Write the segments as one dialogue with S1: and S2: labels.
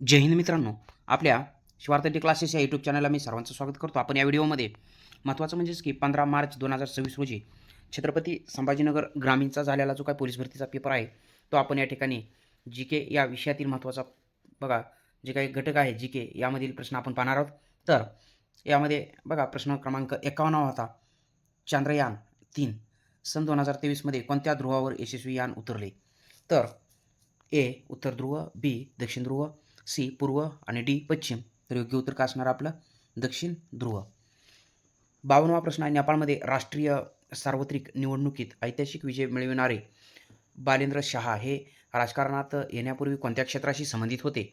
S1: जय हिंद मित्रांनो, आपल्या शिवार्थी क्लासेस या यूट्यूब चॅनलला मी सर्वांचं स्वागत करतो. आपण या व्हिडिओमध्ये महत्त्वाचं म्हणजेच की 15 मार्च 2026 रोजी छत्रपती संभाजीनगर ग्रामीणचा झालेला जो काही पोलीस भरतीचा पेपर आहे, तो आपण या ठिकाणी जी के या विषयातील महत्त्वाचा बघा, जे काही घटक आहे जी के यामधील प्रश्न आपण पाहणार आहोत. तर यामध्ये बघा प्रश्न क्रमांक 51 होता. चांद्रयान 3 सन 2023 मध्ये कोणत्या ध्रुवावर यशस्वी यान उतरले? तर ए उत्तर ध्रुव, बी दक्षिण ध्रुव, सी पूर्व आणि डी पश्चिम. तर योग्य उत्तर काय असणार आपलं? दक्षिण ध्रुव. 52वा प्रश्न आहे. नेपाळमध्ये राष्ट्रीय सार्वत्रिक निवडणुकीत ऐतिहासिक विजय मिळविणारे बालेंद्र शहा हे राजकारणात येण्यापूर्वी कोणत्या क्षेत्राशी संबंधित होते?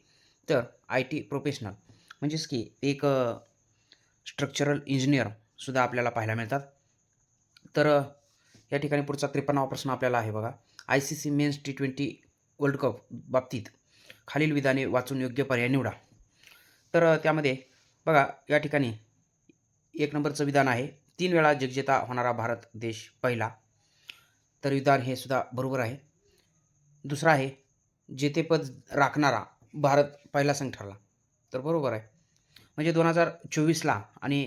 S1: तर आय टी प्रोफेशनल म्हणजेच की एक स्ट्रक्चरल इंजिनियर सुद्धा आपल्याला पाहायला मिळतात. तर या ठिकाणी पुढचा 53वा प्रश्न आपल्याला आहे बघा. I C C men's T20 world cup बाबतीत खालील विधाने वाचून योग्य पर्याय निवडा. तर त्यामध्ये बघा या ठिकाणी 1 नंबरचं विधान आहे, 3 वेळा जगजेता होणारा भारत देश पहिला. तर विधान हे सुद्धा बरोबर आहे. दुसरं आहे, जेतेपद राखणारा भारत पहिला संघ ठरला. तर बरोबर आहे. म्हणजे 2024ला आणि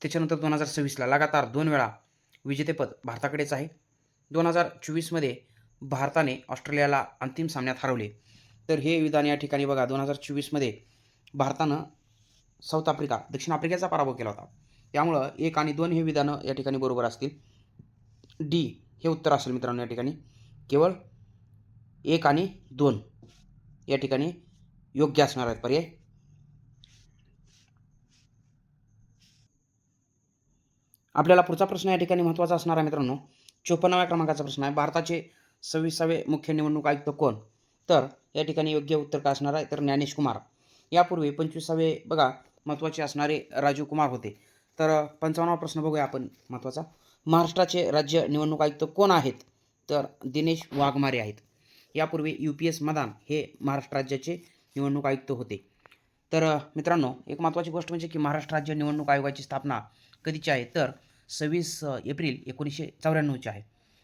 S1: त्याच्यानंतर 2026ला लगातार 2 वेळा विजेतेपद भारताकडेच आहे. 2024मध्ये भारताने ऑस्ट्रेलियाला अंतिम सामन्यात हरवले. तर हे विधान या ठिकाणी बघा 2024मध्ये भारतानं साऊथ आफ्रिका, दक्षिण आफ्रिकेचा पराभव केला होता. त्यामुळं 1 आणि 2 हे विधानं या ठिकाणी बरोबर असतील. डी हे उत्तर असेल मित्रांनो या ठिकाणी. केवळ 1 आणि 2 या ठिकाणी योग्य असणार आहेत पर्याय. आपल्याला पुढचा प्रश्न या ठिकाणी महत्त्वाचा असणार आहे मित्रांनो. 54व्या क्रमांकाचा प्रश्न आहे. भारताचे 26वे मुख्य निवडणूक आयुक्त कोण? तर या ठिकाणी योग्य उत्तर काय असणार आहे? तर ज्ञानेश कुमार. यापूर्वी 25वे बघा महत्त्वाचे असणारे राजीव कुमार होते. तर 55वा प्रश्न बघूया आपण महत्त्वाचा. महाराष्ट्राचे राज्य निवडणूक आयुक्त कोण आहेत? तर दिनेश वाघमारे आहेत. यापूर्वी UPS मदान हे महाराष्ट्र राज्याचे निवडणूक आयुक्त होते. तर मित्रांनो एक महत्त्वाची गोष्ट म्हणजे की महाराष्ट्र राज्य निवडणूक आयोगाची स्थापना कधीची आहे? तर 26 एप्रिल 1994ची आहे.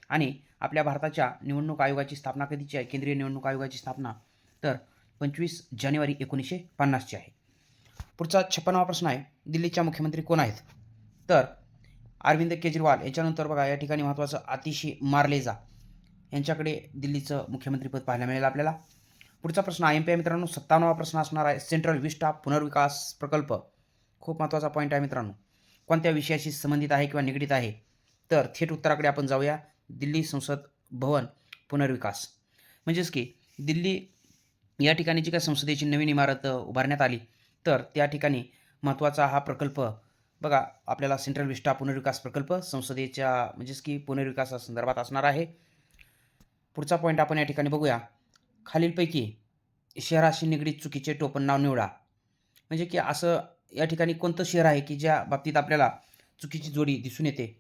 S1: आणि आपल्या भारताच्या निवडणूक आयोगाची स्थापना कधीची आहे? केंद्रीय निवडणूक आयोगाची स्थापना तर 25 जानेवारी 1950ची आहे. पुढचा 56वा प्रश्न आहे. दिल्लीच्या मुख्यमंत्री कोण आहेत? तर अरविंद केजरीवाल. याच्यानंतर बघा या ठिकाणी महत्त्वाचं आतिशी मार्लेजा यांच्याकडे दिल्लीचं मुख्यमंत्रीपद पाहायला मिळेल आपल्याला. पुढचा प्रश्न IMP आहे मित्रांनो. 57वा प्रश्न असणार आहे. सेंट्रल विस्टा पुनर्विकास प्रकल्प खूप महत्त्वाचा पॉईंट आहे मित्रांनो. कोणत्या विषयाशी संबंधित आहे किंवा निगडीत आहे? तर थेट उत्तराकडे आपण जाऊया. दिल्ली संसद भवन पुनर्विकास. म्हणजेच की दिल्ली या ठिकाणी जी काही संसदेची नवीन इमारत उभारण्यात आली, तर त्या ठिकाणी महत्त्वाचा हा प्रकल्प बघा आपल्याला सेंट्रल विस्टा पुनर्विकास प्रकल्प संसदेच्या म्हणजेच की पुनर्विकासासंदर्भात असणार आहे. पुढचा पॉईंट आपण या ठिकाणी बघूया. खालीलपैकी शहराशी निगडीत चुकीचे टोपण नाव निवडा. म्हणजे की असं या ठिकाणी कोणतं शहर आहे की ज्या बाबतीत आपल्याला चुकीची जोडी दिसून येते?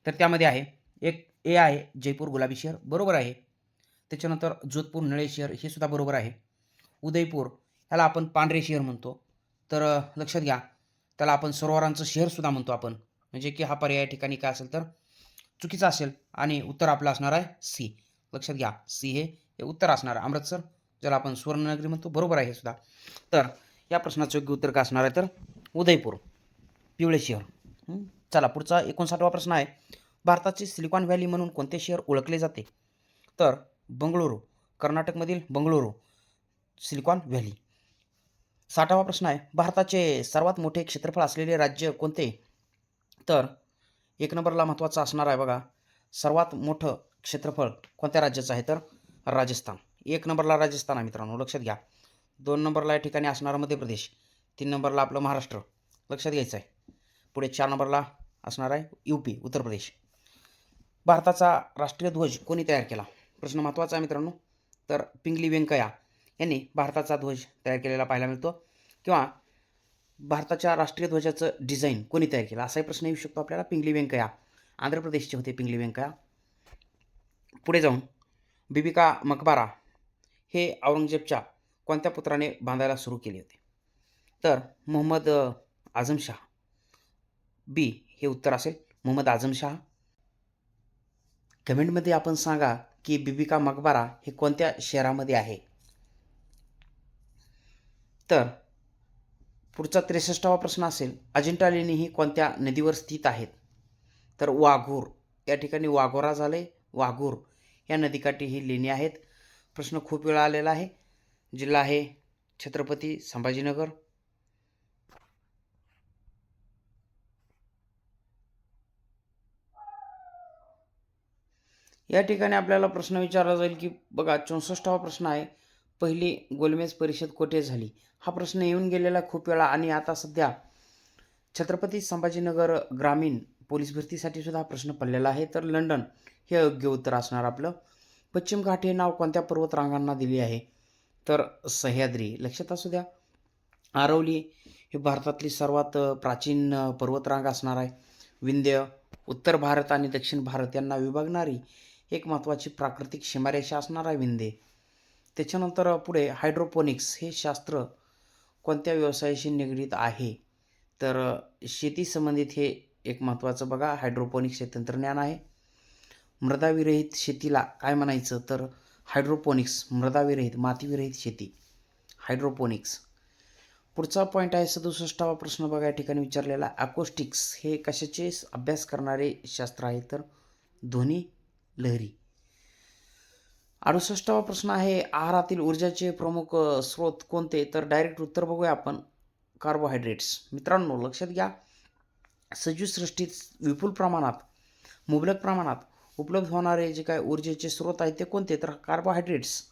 S1: तर त्यामध्ये आहे एक ए आहे जयपूर गुलाबी शहर, बरोबर आहे. त्याच्यानंतर जोधपूर निळे शहर हे सुद्धा बरोबर आहे. उदयपूर ह्याला आपण पांढरे शहर म्हणतो. तर लक्षात घ्या त्याला आपण सरोवरांचं शहरसुद्धा म्हणतो आपण. म्हणजे की हा पर्याय या ठिकाणी काय असेल तर चुकीचा असेल आणि उत्तर आपलं असणार आहे सी. लक्षात घ्या सी हे उत्तर असणार आहे. अमृतसर ज्याला आपण सुवर्णनगरी म्हणतो, बरोबर आहे हे सुद्धा. तर या प्रश्नाचं योग्य उत्तर काय असणार आहे? तर उदयपूर पिवळे शहर. चला पुढचा 59वा प्रश्न आहे. भारताचे सिलिकॉन व्हॅली म्हणून कोणते शहर ओळखले जाते? तर बंगळुरू, कर्नाटकमधील बंगळुरू सिलिकॉन व्हॅली. 60वा प्रश्न आहे. भारताचे सर्वात मोठे क्षेत्रफळ असलेले राज्य कोणते? तर 1 नंबरला महत्त्वाचा असणार आहे बघा. सर्वात मोठं क्षेत्रफळ कोणत्या राज्याचं आहे? तर राजस्थान. 1 नंबरला राजस्थान आहे मित्रांनो, लक्षात घ्या. 2 नंबरला या ठिकाणी असणारा मध्य प्रदेश. 3 नंबरला आपलं महाराष्ट्र, लक्षात घ्यायचं आहे. पुढे 4 नंबरला असणार आहे UP उत्तर प्रदेश. भारताचा राष्ट्रीय ध्वज कोणी तयार केला? प्रश्न महत्त्वाचा आहे मित्रांनो. तर पिंगली व्यंकय्या यांनी भारताचा ध्वज तयार केलेला पाहायला मिळतो. किंवा भारताच्या राष्ट्रीय ध्वजाचं डिझाईन कोणी तयार केलं असाही प्रश्न येऊ शकतो आपल्याला. पिंगली व्यंकय्या आंध्र प्रदेशचे होते पिंगली व्यंकय्या. पुढे जाऊन बिबिका मकबारा हे औरंगजेबच्या कोणत्या पुत्राने बांधायला सुरू केले होते? तर मोहम्मद आझमशाह. बी हे उत्तर असेल मोहम्मद आझमशाह. कमेंटमध्ये आपण सांगा की बिबिका मकबारा हे कोणत्या शहरामध्ये आहे? तर पुढचा 63वा प्रश्न असेल, अजिंठा लेणी ही कोणत्या नदीवर स्थित आहेत? तर वाघूर या ठिकाणी वाघोरा झाले, वाघूर या नदीकाठी ही लेणी आहेत. प्रश्न खूप वेळा आलेला आहे. जिल्हा आहे छत्रपती संभाजीनगर. या ठिकाणी आपल्याला प्रश्न विचारला जाईल की बघा 64वा प्रश्न आहे, पहिली गोलमेज परिषद कोठे झाली? हा प्रश्न येऊन गेलेला खूप वेळा आणि आता सध्या छत्रपती संभाजीनगर ग्रामीण पोलीस भरतीसाठी सुद्धा हा प्रश्न पडलेला आहे. तर लंडन हे योग्य उत्तर असणार आपलं. पश्चिम घाट हे नाव कोणत्या पर्वतरांगांना दिले आहे? तर सह्याद्री. लक्षात असू द्या. आरवली ही भारतातली सर्वात प्राचीन पर्वतरांग असणार आहे. विंध्य उत्तर भारत आणि दक्षिण भारत यांना विभागणारी एक महत्त्वाची प्राकृतिक सीमारेषा असणार आहे विंध्य. त्याच्यानंतर पुढे हायड्रोपोनिक्स हे शास्त्र कोणत्या व्यवसायाशी निगडीत आहे? तर शेती संबंधित हे एक महत्त्वाचं बघा हायड्रोपोनिक्स हे तंत्रज्ञान आहे. मृदाविरहित शेतीला काय म्हणायचं? तर हायड्रोपोनिक्स. मृदाविरहित मातीविरहित शेती हायड्रोपोनिक्स. पुढचा पॉईंट आहे 67वा प्रश्न बघा या ठिकाणी विचारलेला, अकोस्टिक्स हे कशाचे अभ्यास करणारे शास्त्र आहे? तर ध्वनी लहरी. 68वा प्रश्न आहे, आहारातील ऊर्जाचे प्रमुख स्रोत कोणते? तर डायरेक्ट उत्तर बघूया आपण, कार्बोहायड्रेट्स. मित्रांनो लक्षात घ्या, सजीव सृष्टीत विपुल प्रमाणात मुबलक प्रमाणात उपलब्ध होणारे जे काय ऊर्जेचे स्रोत आहेत ते कोणते? तर कार्बोहायड्रेट्स.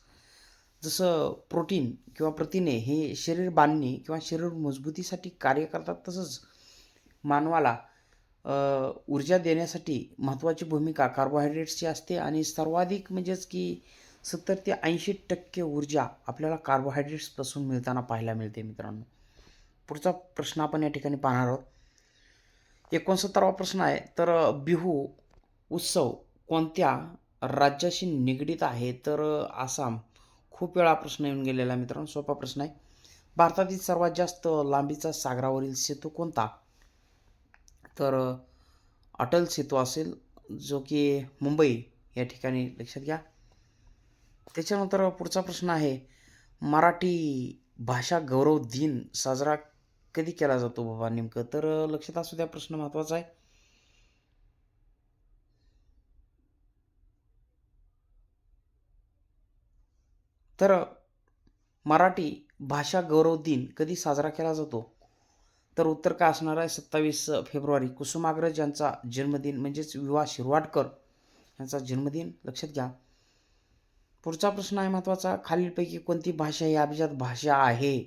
S1: जसं प्रोटीन किंवा प्रथिने हे शरीर बांधणी किंवा शरीर मजबूतीसाठी कार्य करतात, तसंच मानवाला ऊर्जा देण्यासाठी महत्त्वाची भूमिका कार्बोहायड्रेट्सची असते आणि सर्वाधिक म्हणजेच की 70 ते 80% ऊर्जा आपल्याला कार्बोहायड्रेट्सपासून मिळताना पाहायला मिळते मित्रांनो. पुढचा प्रश्न आपण या ठिकाणी पाहणार आहोत. 69वा प्रश्न आहे, तर बिहू उत्सव कोणत्या राज्याशी निगडीत आहे? तर आसाम. खूप वेळा प्रश्न येऊन गेलेला मित्रांनो, सोपा प्रश्न आहे. भारतातील सर्वात जास्त लांबीचा सागरावरील सेतू कोणता? तर अटल सेतू असेल, जो की मुंबई या ठिकाणी. लक्षात घ्या. त्याच्यानंतर पुढचा प्रश्न आहे, मराठी भाषा गौरव दिन साजरा कधी केला जातो बाबा नेमकं? तर लक्षात असू द्या, प्रश्न महत्त्वाचा आहे. तर मराठी भाषा गौरव दिन कधी साजरा केला जातो? तर उत्तर काय असणार आहे? 27 फेब्रुवारी. कुसुमाग्रज यांचा जन्मदिन म्हणजेच विवा शिरवाडकर यांचा जन्मदिन. लक्षात घ्या. पुढचा प्रश्न आहे महत्त्वाचा, खालीलपैकी कोणती भाषा ही अभिजात भाषा आहे?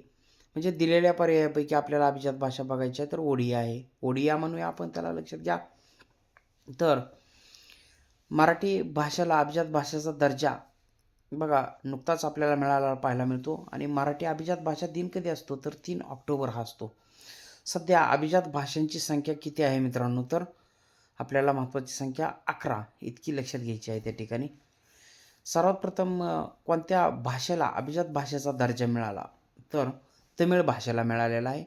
S1: म्हणजे दिलेल्या पर्यायापैकी आपल्याला अभिजात भाषा बघायची आहे, तर ओडिया आहे. ओडिया म्हणूया आपण त्याला. लक्षात घ्या. तर मराठी भाषेला अभिजात भाषेचा दर्जा बघा नुकताच आपल्याला मिळाला पाहायला मिळतो. आणि मराठी अभिजात भाषा दिन कधी असतो? तर 3 ऑक्टोबर हा असतो. सध्या अभिजात भाषांची संख्या किती आहे मित्रांनो? तर आपल्याला महत्त्वाची संख्या 11 इतकी लक्षात घ्यायची आहे त्या ठिकाणी. सर्वात प्रथम कोणत्या भाषेला अभिजात भाषेचा दर्जा मिळाला? तर तमिळ भाषेला मिळालेला आहे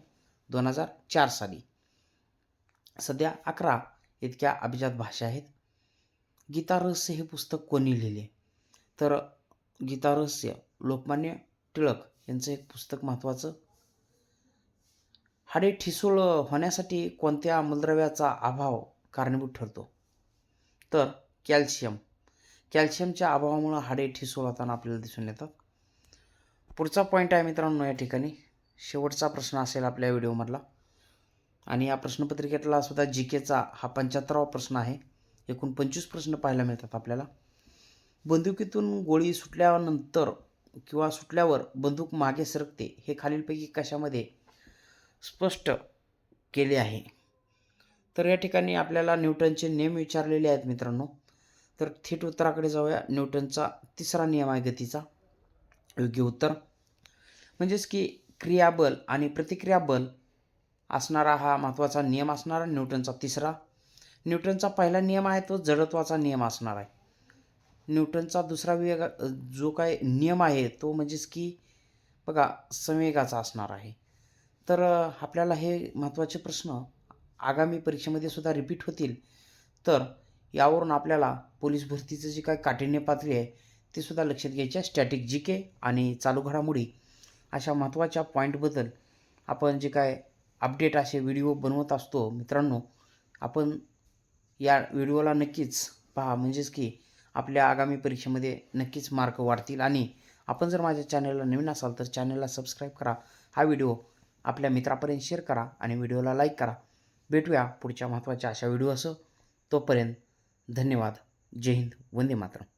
S1: 2004 साली. सध्या 11 इतक्या अभिजात भाषा आहेत. गीता रहस्य हे पुस्तक कोणी लिहिले? तर गीता रहस्य लोकमान्य टिळक यांचं एक पुस्तक महत्त्वाचं. हाडे ठिसूळ होण्यासाठी कोणत्या मूलद्रव्याचा अभाव कारणीभूत ठरतो? तर कॅल्शियम. कॅल्शियमच्या अभावामुळे हाडे ठिसूळ होताना आपल्याला दिसून येतात. पुढचा पॉईंट आहे मित्रांनो या ठिकाणी, शेवटचा प्रश्न असेल आपल्या व्हिडिओमधला आणि या प्रश्नपत्रिकेतला सुद्धा जी केचा हा 75वा प्रश्न आहे. एकूण 25 प्रश्न पाहायला मिळतात आपल्याला. बंदुकीतून गोळी सुटल्यानंतर किंवा सुटल्यावर बंदूक मागे सरकते हे खालीलपैकी कशामध्ये स्पष्ट केले आहे? तर या ठिकाणी आपल्याला न्यूटनचे नियम विचारलेले आहेत मित्रांनो. तर थेट उत्तराकडे जाऊया. न्यूटनचा 3रा नियम आहे गतीचा. योग्य उत्तर. म्हणजेच की क्रियाबल आणि प्रतिक्रिया बल असणारा हा महत्त्वाचा नियम असणारा न्यूटनचा 3रा. न्यूटनचा पहिला नियम आहे तो जडत्वाचा नियम असणार आहे. न्यूटनचा 2रा जो काय नियम आहे तो म्हणजेच की बघा संवेगाचा असणार आहे. तर आपल्याला हे महत्त्वाचे प्रश्न आगामी परीक्षेमध्ये सुद्धा रिपीट होतील. तर यावरून आपल्याला पोलीस भरतीचं जे काय काठिण्य पातळी आहे ते सुद्धा लक्षात घ्यायचे आहे. स्टॅटिक जी के आणि चालू घडामोडी अशा महत्त्वाच्या पॉईंटबद्दल आपण जे काय अपडेट असे व्हिडिओ बनवत असतो मित्रांनो, आपण या व्हिडिओला नक्कीच पहा, म्हणजेच की आपल्या आगामी परीक्षेमध्ये नक्कीच मार्क वाढतील. आणि आपण जर माझ्या चॅनलला नवीन असाल तर चॅनलला सबस्क्राईब करा, हा व्हिडिओ आपल्या मित्रापर्यंत शेअर करा आणि व्हिडिओला लाईक करा. भेटूया पुढच्या महत्त्वाच्या अशा व्हिडिओसह. तोपर्यंत धन्यवाद. जय हिंद. वंदे मातरम.